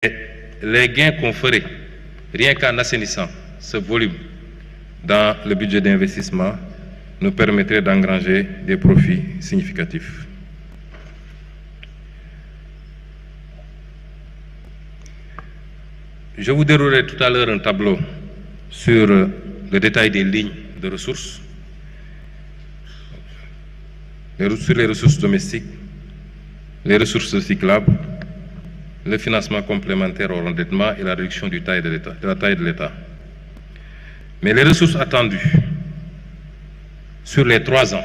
les gains qu'on ferait, rien qu'en assainissant ce volume dans le budget d'investissement, nous permettrait d'engranger des profits significatifs. Je vous déroulerai tout à l'heure un tableau sur le détail des lignes de ressources, sur les ressources domestiques, les ressources recyclables, le financement complémentaire au endettement et la réduction de la taille de l'État. Mais les ressources attendues sur les 3 ans,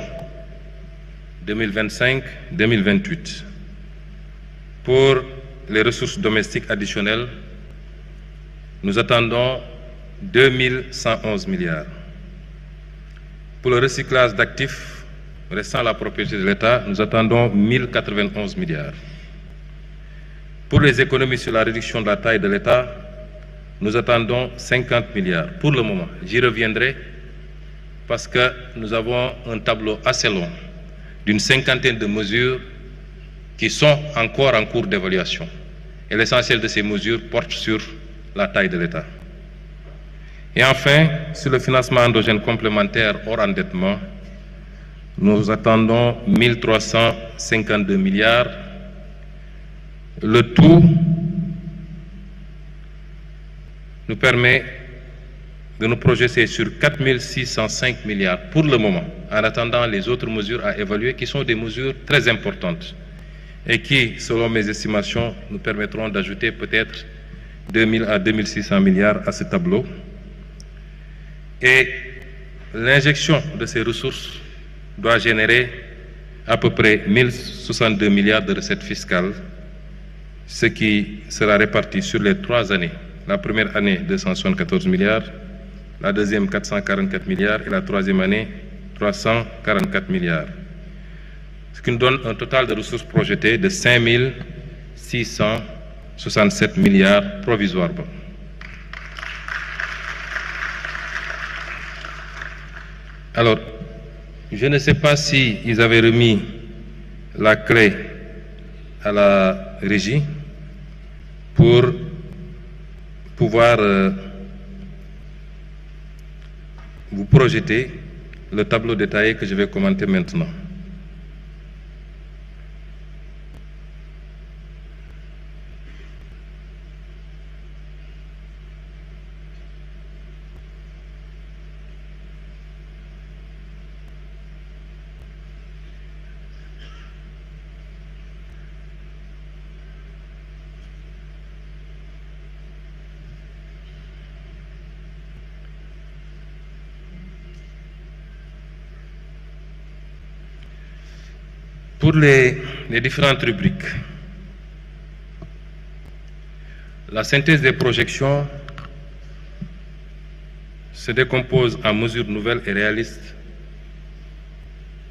2025-2028, pour les ressources domestiques additionnelles, nous attendons 2111 milliards. Pour le recyclage d'actifs restant à la propriété de l'État, nous attendons 1091 milliards. Pour les économies sur la réduction de la taille de l'État, nous attendons 50 milliards. Pour le moment, j'y reviendrai parce que nous avons un tableau assez long d'une 50aine de mesures qui sont encore en cours d'évaluation. Et l'essentiel de ces mesures porte sur la taille de l'État. Et enfin, sur le financement endogène complémentaire hors endettement, nous attendons 1352 milliards. Le tout nous permet de nous projeter sur 4605 milliards pour le moment, en attendant les autres mesures à évaluer, qui sont des mesures très importantes et qui, selon mes estimations, nous permettront d'ajouter peut-être 2000 à 2600 milliards à ce tableau. Et l'injection de ces ressources doit générer à peu près 1062 milliards de recettes fiscales, ce qui sera réparti sur les 3 années. La première année, 274 milliards, la deuxième, 444 milliards et la troisième année, 344 milliards. Ce qui nous donne un total de ressources projetées de 5667 milliards provisoirement. Alors, je ne sais pas si ils avaient remis la clé à la régie pour pouvoir vous projeter le tableau détaillé que je vais commenter maintenant. Pour les différentes rubriques, la synthèse des projections se décompose en mesures nouvelles et réalistes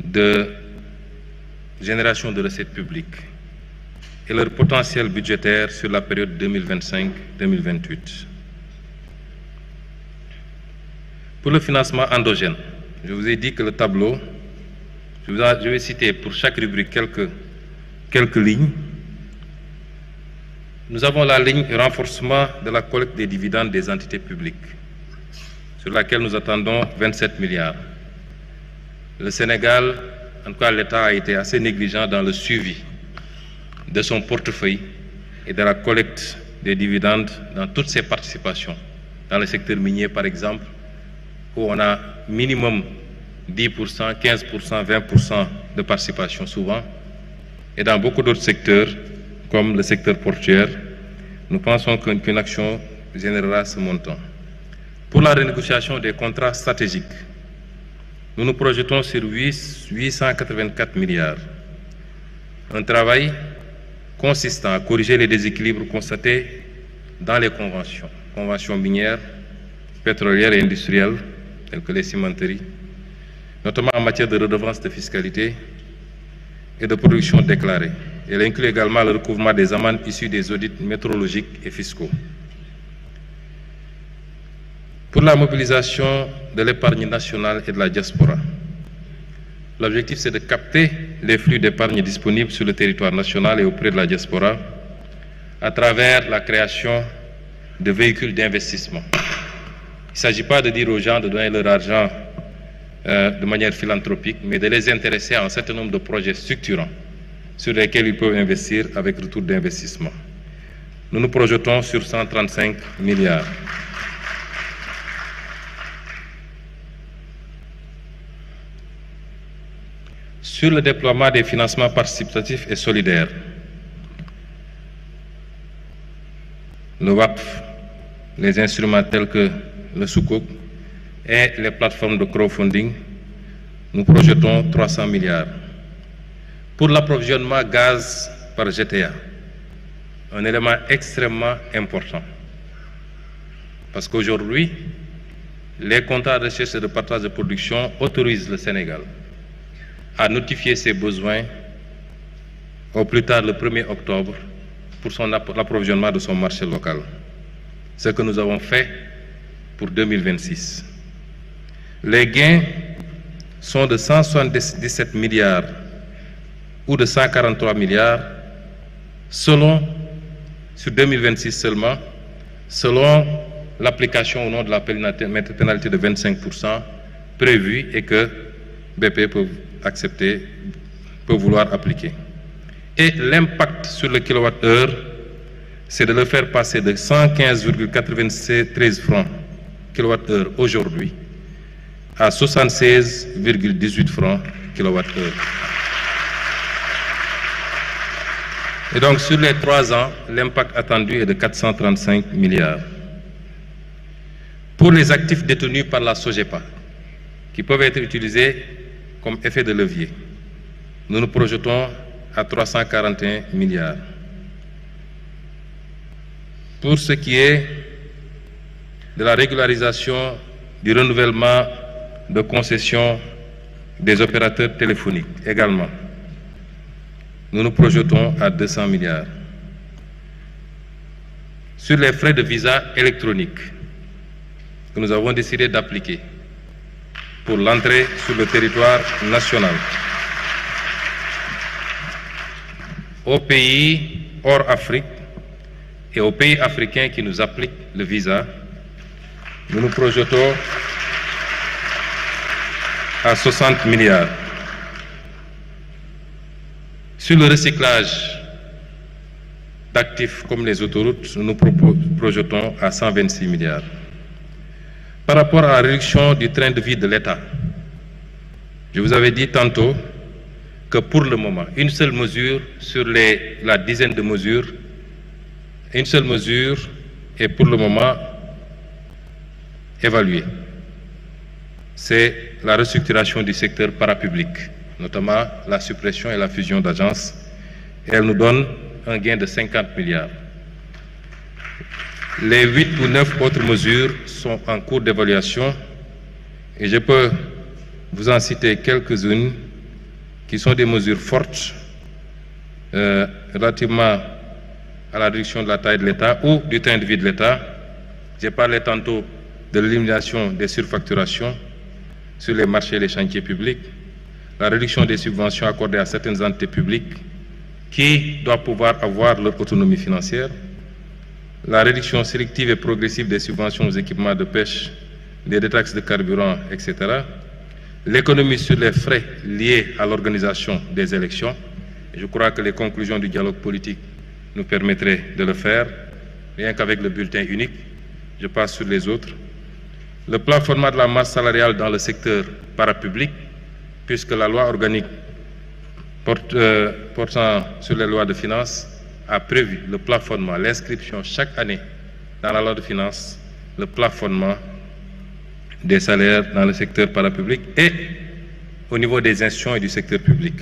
de génération de recettes publiques et leur potentiel budgétaire sur la période 2025-2028. Pour le financement endogène, je vous ai dit que le tableau, je vais citer pour chaque rubrique quelques lignes. Nous avons la ligne renforcement de la collecte des dividendes des entités publiques, sur laquelle nous attendons 27 milliards. Le Sénégal, en tout cas l'État, a été assez négligent dans le suivi de son portefeuille et de la collecte des dividendes dans toutes ses participations. Dans le secteur minier, par exemple, où on a minimum 10%, 15%, 20% de participation souvent. Et dans beaucoup d'autres secteurs, comme le secteur portuaire, nous pensons qu'une action générera ce montant. Pour la renégociation des contrats stratégiques, nous nous projetons sur 884 milliards. Un travail consistant à corriger les déséquilibres constatés dans les conventions minières, pétrolières et industrielles, telles que les cimenteries, notamment en matière de redevances de fiscalité et de production déclarée. Elle inclut également le recouvrement des amendes issues des audits métrologiques et fiscaux. Pour la mobilisation de l'épargne nationale et de la diaspora, l'objectif c'est de capter les flux d'épargne disponibles sur le territoire national et auprès de la diaspora à travers la création de véhicules d'investissement. Il ne s'agit pas de dire aux gens de donner leur argent de manière philanthropique, mais de les intéresser à un certain nombre de projets structurants sur lesquels ils peuvent investir avec retour d'investissement. Nous nous projetons sur 135 milliards. Sur le déploiement des financements participatifs et solidaires, le WAPF, les instruments tels que le Sukuk et les plateformes de crowdfunding, nous projetons 300 milliards. Pour l'approvisionnement gaz par GTA, un élément extrêmement important. Parce qu'aujourd'hui, les contrats de recherche et de partage de production autorisent le Sénégal à notifier ses besoins au plus tard le 1er octobre pour l'approvisionnement de son marché local. Ce que nous avons fait pour 2026. Les gains sont de 177 milliards ou de 143 milliards sur 2026 seulement, selon l'application au nom de la pénalité de 25% prévue et que BP peut vouloir appliquer. Et l'impact sur le kilowattheure, c'est de le faire passer de 115,93 francs kilowattheure aujourd'hui à 76,18 francs kilowattheure. Et donc sur les 3 ans, l'impact attendu est de 435 milliards. Pour les actifs détenus par la SOGEPA, qui peuvent être utilisés comme effet de levier, nous nous projetons à 341 milliards. Pour ce qui est de la régularisation du renouvellement de concessions des opérateurs téléphoniques également, nous nous projetons à 200 milliards. Sur les frais de visa électronique que nous avons décidé d'appliquer pour l'entrée sur le territoire national, aux pays hors Afrique et aux pays africains qui nous appliquent le visa, nous nous projetons à 60 milliards. Sur le recyclage d'actifs comme les autoroutes, nous nous projetons à 126 milliards. Par rapport à la réduction du train de vie de l'État, je vous avais dit tantôt que pour le moment, une seule mesure sur la dizaine de mesures, une seule mesure est pour le moment évaluée. C'est la restructuration du secteur parapublic, notamment la suppression et la fusion d'agences. Elle nous donne un gain de 50 milliards. Les 8 ou 9 autres mesures sont en cours d'évaluation et je peux vous en citer quelques-unes qui sont des mesures fortes relativement à la réduction de la taille de l'État ou du train de vie de l'État. J'ai parlé tantôt de l'élimination des surfacturations sur les marchés et les chantiers publics, la réduction des subventions accordées à certaines entités publiques qui doivent pouvoir avoir leur autonomie financière, la réduction sélective et progressive des subventions aux équipements de pêche, des détaxes de carburant, etc., l'économie sur les frais liés à l'organisation des élections. Et je crois que les conclusions du dialogue politique nous permettraient de le faire, rien qu'avec le bulletin unique. Je passe sur les autres. Le plafonnement de la masse salariale dans le secteur parapublic, puisque la loi organique portant sur les lois de finances a prévu le plafonnement, l'inscription chaque année dans la loi de finances, le plafonnement des salaires dans le secteur parapublic et au niveau des institutions et du secteur public.